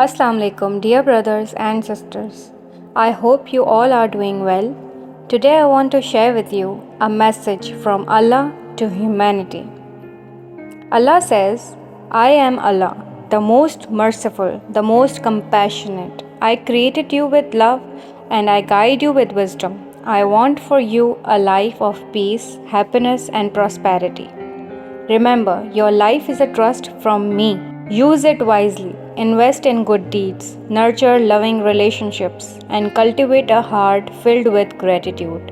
Assalamu alaikum, dear brothers and sisters. I hope you all are doing well. Today I want to share with you a message from Allah to humanity. Allah says, I am Allah, the most merciful, the most compassionate. I created you with love and I guide you with wisdom. I want for you a life of peace, happiness, and prosperity. Remember, your life is a trust from me. Use it wisely. Invest in good deeds, nurture loving relationships, and cultivate a heart filled with gratitude.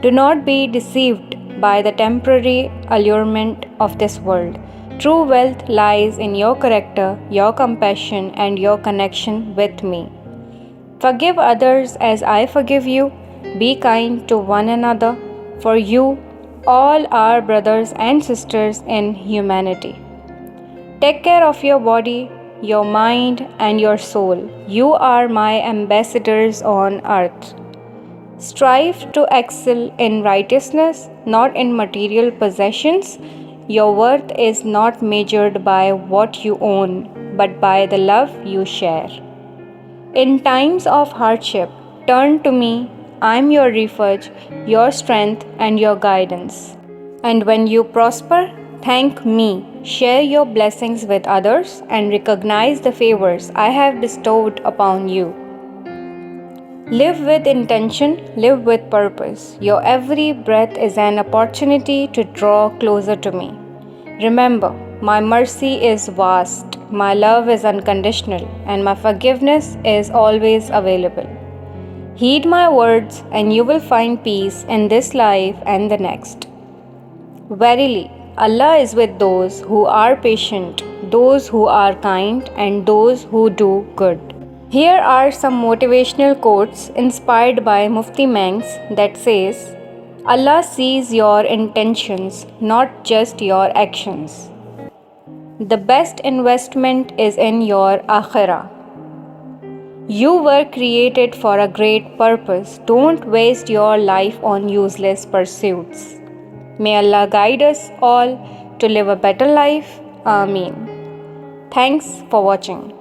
Do not be deceived by the temporary allurement of this world. True wealth lies in your character, your compassion, and your connection with me. Forgive others as I forgive you. Be kind to one another, for you all are brothers and sisters in humanity. Take care of your body, your mind, and your soul. You are my ambassadors on earth. Strive to excel in righteousness, not in material possessions. Your worth is not measured by what you own, but by the love you share. In times of hardship, turn to me. I am your refuge, your strength, and your guidance. And when you prosper, thank me. Share your blessings with others and recognize the favors I have bestowed upon you. Live with intention, live with purpose. Your every breath is an opportunity to draw closer to me. Remember, my mercy is vast, my love is unconditional, and my forgiveness is always available. Heed my words, and you will find peace in this life and the next. Verily, Allah is with those who are patient, those who are kind, and those who do good. Here are some motivational quotes inspired by Mufti Menks that says, Allah sees your intentions, not just your actions. The best investment is in your akhirah. You were created for a great purpose. Don't waste your life on useless pursuits. May Allah guide us all to live a better life. Ameen. Thanks for watching.